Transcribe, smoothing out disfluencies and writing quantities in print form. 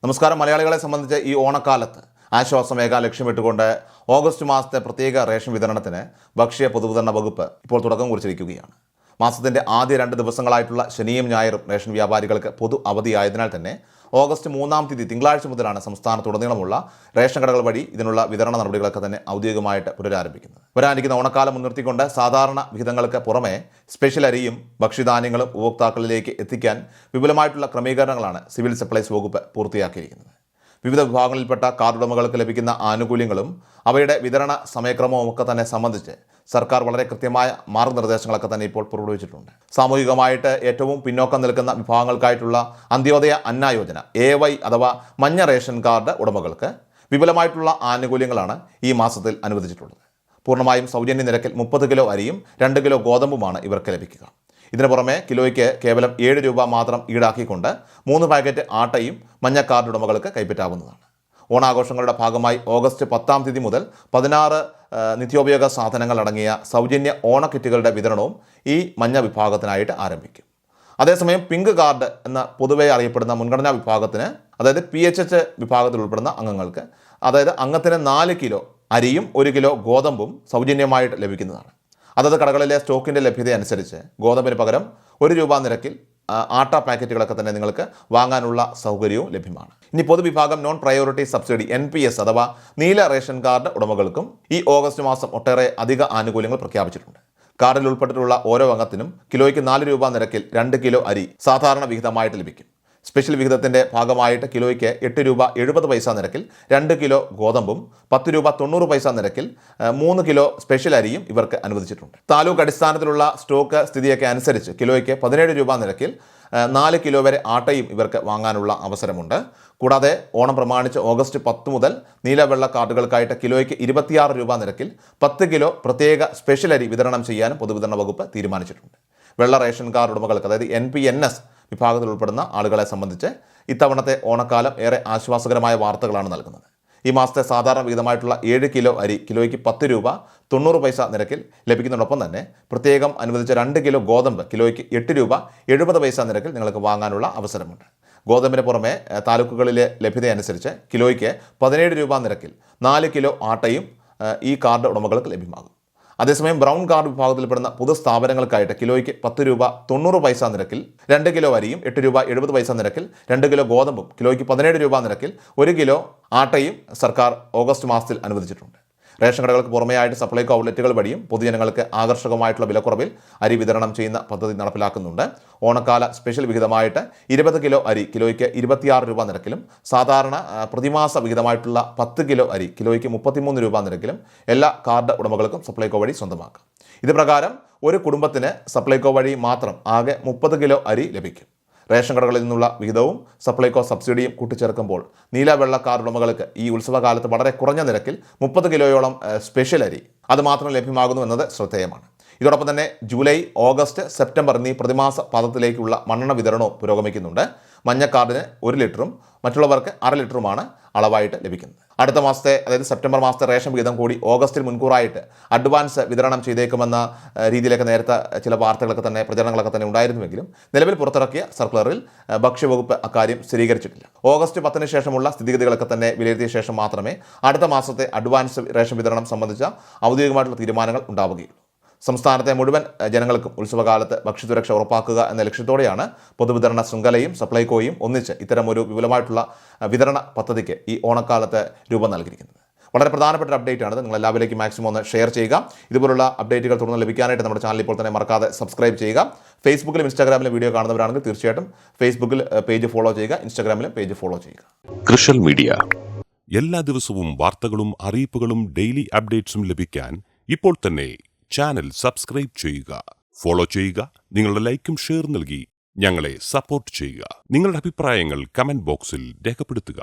നമസ്കാരം. മലയാളികളെ സംബന്ധിച്ച് ഈ ഓണക്കാലത്ത് ആശ്വാസമേകാൻ ലക്ഷ്യമിട്ടുകൊണ്ട് ഓഗസ്റ്റ് മാസത്തെ പ്രത്യേക റേഷൻ വിതരണത്തിന് ഭക്ഷ്യ പൊതുവിതരണ വകുപ്പ് ഇപ്പോൾ തുടക്കം കുറിച്ചിരിക്കുകയാണ്. മാസത്തിൻ്റെ ആദ്യ 2 ദിവസങ്ങളായിട്ടുള്ള ശനിയും ഞായറും റേഷൻ വ്യാപാരികൾക്ക് പൊതു അവധിയായതിനാൽ തന്നെ ഓഗസ്റ്റ് 3-ാം തീയതി തിങ്കളാഴ്ച മുതലാണ് സംസ്ഥാനത്തുടനീളമുള്ള റേഷൻ കടകൾ വഴി ഇതിനുള്ള വിതരണ നടപടികളൊക്കെ തന്നെ ഔദ്യോഗികമായിട്ട് പുനരാരംഭിക്കുന്നത്. വരാനിരിക്കുന്ന ഓണക്കാലം മുൻനിർത്തിക്കൊണ്ട് സാധാരണ വിഹിതങ്ങൾക്ക് പുറമെ സ്പെഷ്യൽ അരിയും ഭക്ഷ്യധാന്യങ്ങളും ഉപഭോക്താക്കളിലേക്ക് എത്തിക്കാൻ വിപുലമായിട്ടുള്ള ക്രമീകരണങ്ങളാണ് സിവിൽ സപ്ലൈസ് വകുപ്പ് പൂർത്തിയാക്കിയിരിക്കുന്നത്. വിവിധ വിഭാഗങ്ങളിൽപ്പെട്ട കാർഡ് ഉടമകൾക്ക് ലഭിക്കുന്ന ആനുകൂല്യങ്ങളും അവയുടെ വിതരണ സമയക്രമവും ഒക്കെ തന്നെ സംബന്ധിച്ച് സർക്കാർ വളരെ കൃത്യമായ മാർഗ്ഗനിർദ്ദേശങ്ങളൊക്കെ തന്നെ ഇപ്പോൾ പുറപ്പെടുവിച്ചിട്ടുണ്ട്. സാമൂഹികമായിട്ട് ഏറ്റവും പിന്നോക്കം നിൽക്കുന്ന വിഭാഗങ്ങൾക്കായിട്ടുള്ള അന്ത്യോദയ അന്ന യോജന AY അഥവാ മഞ്ഞ റേഷൻ കാർഡ് ഉടമകൾക്ക് വിപുലമായിട്ടുള്ള ആനുകൂല്യങ്ങളാണ് ഈ മാസത്തിൽ അനുവദിച്ചിട്ടുള്ളത്. പൂർണ്ണമായും സൗജന്യ നിരക്കിൽ 30 കിലോ അരിയും 2 കിലോ ഗോതമ്പുമാണ് ഇവർക്ക് ലഭിക്കുക. ഇതിനു പുറമെ കിലോയ്ക്ക് കേവലം 7 രൂപ മാത്രം ഈടാക്കിക്കൊണ്ട് 3 പാക്കറ്റ് ആട്ടയും മഞ്ഞ കാർഡ് ഉടമകൾക്ക് കൈപ്പറ്റാവുന്നതാണ്. ഓണാഘോഷങ്ങളുടെ ഭാഗമായി ഓഗസ്റ്റ് 10-ാം തീയതി മുതൽ 16 നിത്യോപയോഗ സാധനങ്ങൾ അടങ്ങിയ സൗജന്യ ഓണക്കിറ്റുകളുടെ വിതരണവും ഈ മഞ്ഞ വിഭാഗത്തിനായിട്ട് ആരംഭിക്കും. അതേസമയം പിങ്ക് കാർഡ് എന്ന പൊതുവെ അറിയപ്പെടുന്ന മുൻഗണനാ വിഭാഗത്തിന്, അതായത് PHH വിഭാഗത്തിൽ ഉൾപ്പെടുന്ന അംഗങ്ങൾക്ക്, അതായത് അംഗത്തിന് 4 കിലോ അരിയും 1 കിലോ ഗോതമ്പും സൗജന്യമായിട്ട് ലഭിക്കുന്നതാണ്. അതത് കടകളിലെ സ്റ്റോക്കിൻ്റെ ലഭ്യത അനുസരിച്ച് ഗോതമ്പിന് പകരം 1 രൂപ നിരക്കിൽ ആട്ട പാക്കറ്റുകളൊക്കെ തന്നെ നിങ്ങൾക്ക് വാങ്ങാനുള്ള സൗകര്യവും ലഭ്യമാണ്. ഇനി പൊതുവിഭാഗം നോൺ പ്രയോറിറ്റി സബ്സിഡി NPS അഥവാ നീല റേഷൻ കാർഡ് ഉടമകൾക്കും ഈ ഓഗസ്റ്റ് മാസം ഒട്ടേറെ അധിക ആനുകൂല്യങ്ങൾ പ്രഖ്യാപിച്ചിട്ടുണ്ട്. കാർഡിൽ ഉൾപ്പെട്ടിട്ടുള്ള ഓരോ അംഗത്തിനും കിലോയ്ക്ക് 4 രൂപ നിരക്കിൽ 2 കിലോ അരി സാധാരണ വിഹിതമായിട്ട് ലഭിക്കും. സ്പെഷ്യൽ വിഹിതത്തിൻ്റെ ഭാഗമായിട്ട് കിലോയ്ക്ക് 8 രൂപ 70 പൈസ നിരക്കിൽ 2 കിലോ ഗോതമ്പും 10 രൂപ 90 പൈസ നിരക്കിൽ 3 കിലോ സ്പെഷ്യൽ അരിയും ഇവർക്ക് അനുവദിച്ചിട്ടുണ്ട്. താലൂക്ക് അടിസ്ഥാനത്തിലുള്ള സ്റ്റോക്ക് സ്ഥിതിയൊക്കെ അനുസരിച്ച് കിലോയ്ക്ക് 17 രൂപ നിരക്കിൽ 4 കിലോ വരെ ആട്ടയും ഇവർക്ക് വാങ്ങാനുള്ള അവസരമുണ്ട്. കൂടാതെ ഓണം പ്രമാണിച്ച് ഓഗസ്റ്റ് 10 മുതൽ നീലവെള്ള കാർഡുകൾക്കായിട്ട് കിലോയ്ക്ക് 26 രൂപ നിരക്കിൽ 10 കിലോ പ്രത്യേക സ്പെഷ്യൽ അരി വിതരണം ചെയ്യാനും പൊതുവിതരണ വകുപ്പ് തീരുമാനിച്ചിട്ടുണ്ട്. വെള്ള റേഷൻ കാർഡ് ഉടമകൾക്ക്, അതായത് NPNS വിഭാഗത്തിൽ ഉൾപ്പെടുന്ന ആളുകളെ സംബന്ധിച്ച് ഇത്തവണത്തെ ഓണക്കാലം ഏറെ ആശ്വാസകരമായ വാർത്തകളാണ് നൽകുന്നത്. ഈ മാസത്തെ സാധാരണ വിഹിതമായിട്ടുള്ള 7 കിലോ അരി കിലോയ്ക്ക് 10 രൂപ 90 പൈസ നിരക്കിൽ ലഭിക്കുന്നതോടൊപ്പം തന്നെ പ്രത്യേകം അനുവദിച്ച 2 കിലോ ഗോതമ്പ് കിലോയ്ക്ക് 8 രൂപ 70 പൈസ നിരക്കിൽ നിങ്ങൾക്ക് വാങ്ങാനുള്ള അവസരമുണ്ട്. ഗോതമ്പിന് പുറമെ താലൂക്കുകളിലെ ലഭ്യതയനുസരിച്ച് കിലോയ്ക്ക് 17 രൂപ നിരക്കിൽ 4 കിലോ ആട്ടയും ഈ കാർഡ് ഉടമകൾക്ക് ലഭ്യമാകും. അതേസമയം ബ്രൗൺ കാർഡ് വിഭാഗത്തിൽപ്പെടുന്ന പൊതുസ്ഥാപനങ്ങൾക്കായിട്ട് കിലോയ്ക്ക് 10 രൂപ 90 പൈസ നിരക്കിൽ 2 കിലോ അരിയും 8 രൂപ 70 പൈസ നിരക്കിൽ 2 കിലോ ഗോതമ്പും കിലോയ്ക്ക് 17 രൂപ നിരക്കിൽ 1 കിലോ ആട്ടയും സർക്കാർ ഓഗസ്റ്റ് മാസത്തിൽ അനുവദിച്ചിട്ടുണ്ട്. റേഷൻ കടകൾക്ക് പുറമെയായിട്ട് സപ്ലൈകോ ഔട്ട്ലെറ്റുകൾ വഴിയും പൊതുജനങ്ങൾക്ക് ആകർഷകമായിട്ടുള്ള വിലക്കുറവിൽ അരി വിതരണം ചെയ്യുന്ന പദ്ധതി നടപ്പിലാക്കുന്നുണ്ട്. ഓണക്കാല സ്പെഷ്യൽ വിഹിതമായിട്ട് 20 കിലോ അരി കിലോയ്ക്ക് 26 രൂപ നിരക്കിലും സാധാരണ പ്രതിമാസ വിഹിതമായിട്ടുള്ള 10 കിലോ അരി കിലോയ്ക്ക് 33 രൂപ നിരക്കിലും എല്ലാ കാർഡ് ഉടമകൾക്കും സപ്ലൈകോ വഴി സ്വന്തമാക്കാം. ഇത് പ്രകാരം ഒരു കുടുംബത്തിന് സപ്ലൈകോ വഴി മാത്രം ആകെ 30 കിലോ അരി ലഭിക്കും. റേഷൻ കടകളിൽ നിന്നുള്ള വിഹിതവും സപ്ലൈകോ സബ്സിഡിയും കൂട്ടിച്ചേർക്കുമ്പോൾ നീല വെള്ള കാർഡ് ഉടമകൾക്ക് ഈ ഉത്സവകാലത്ത് വളരെ കുറഞ്ഞ നിരക്കിൽ 30 കിലോയോളം സ്പെഷ്യൽ അരി അത് മാത്രം ലഭ്യമാകുന്നു എന്നത് ശ്രദ്ധേയമാണ്. ഇതോടൊപ്പം തന്നെ ജൂലൈ, ഓഗസ്റ്റ്, സെപ്റ്റംബർ എന്നീ പ്രതിമാസ പാദത്തിലേക്കുള്ള മണ്ണെണ്ണ വിതരണവും പുരോഗമിക്കുന്നുണ്ട്. മഞ്ഞ കാർഡിന് 1 ലിറ്ററും മറ്റുള്ളവർക്ക് 1/2 ലിറ്ററുമാണ് അളവായിട്ട് ലഭിക്കുന്നത്. അടുത്ത മാസത്തെ, അതായത് സെപ്റ്റംബർ മാസത്തെ റേഷൻ വിഹിതം കൂടി ഓഗസ്റ്റിൽ മുൻകൂറായിട്ട് അഡ്വാൻസ് വിതരണം ചെയ്തേക്കുമെന്ന രീതിയിലൊക്കെ നേരത്തെ ചില വാർത്തകളൊക്കെ തന്നെ പ്രചരണങ്ങളൊക്കെ തന്നെ ഉണ്ടായിരുന്നുവെങ്കിലും നിലവിൽ പുറത്തിറക്കിയ സർക്കുലറിൽ ഭക്ഷ്യവകുപ്പ് അക്കാര്യം സ്ഥിരീകരിച്ചിട്ടില്ല. ഓഗസ്റ്റ് 10-ന് ശേഷമുള്ള സ്ഥിതിഗതികളൊക്കെ തന്നെ വിലയിരുത്തിയ ശേഷം മാത്രമേ അടുത്ത മാസത്തെ അഡ്വാൻസ് റേഷൻ വിതരണം സംബന്ധിച്ച ഔദ്യോഗികമായിട്ടുള്ള തീരുമാനങ്ങൾ ഉണ്ടാവുകയുള്ളൂ. സംസ്ഥാനത്തെ മുഴുവൻ ജനങ്ങൾക്കും ഉത്സവകാലത്ത് ഭക്ഷ്യസുരക്ഷ ഉറപ്പാക്കുക എന്ന ലക്ഷ്യത്തോടെയാണ് പൊതുവിതരണ ശൃംഖലയും സപ്ലൈകോയും ഒന്നിച്ച് ഇത്തരമൊരു വിപുലമായിട്ടുള്ള വിതരണ പദ്ധതിക്ക് ഈ ഓണക്കാലത്ത് രൂപം നൽകിയിരിക്കുന്നത്. വളരെ പ്രധാനപ്പെട്ട ഒരു അപ്ഡേറ്റ് ആണ്. നിങ്ങൾ എല്ലാവരിലേക്കും മാക്സിമം ഒന്ന് ഷെയർ ചെയ്യുക. ഇതുപോലുള്ള അപ്ഡേറ്റുകൾ തുടർന്ന് ലഭിക്കാനായിട്ട് നമ്മുടെ ചാനൽ ഇപ്പോൾ തന്നെ മറക്കാതെ സബ്സ്ക്രൈബ് ചെയ്യുക. ഫേസ്ബുക്കിലും ഇൻസ്റ്റാഗ്രാമിലും വീഡിയോ കാണുന്നവരാണെങ്കിൽ തീർച്ചയായിട്ടും ഫേസ്ബുക്കിൽ പേജ് ഫോളോ ചെയ്യുക, ഇൻസ്റ്റാഗ്രാമിലും പേജ് ഫോളോ ചെയ്യുക. കൃഷൽ മീഡിയ എല്ലാ ദിവസവും വാർത്തകളും അറിയിപ്പുകളും ഡെയിലി അപ്ഡേറ്റ്സും ലഭിക്കാൻ ഇപ്പോൾ തന്നെ ചാനൽ സബ്സ്ക്രൈബ് ചെയ്യുക, ഫോളോ ചെയ്യുക. നിങ്ങളുടെ ലൈക്കും ഷെയർ നൽകി ഞങ്ങളെ സപ്പോർട്ട് ചെയ്യുക. നിങ്ങളുടെ അഭിപ്രായങ്ങൾ കമന്റ് ബോക്സിൽ രേഖപ്പെടുത്തുക.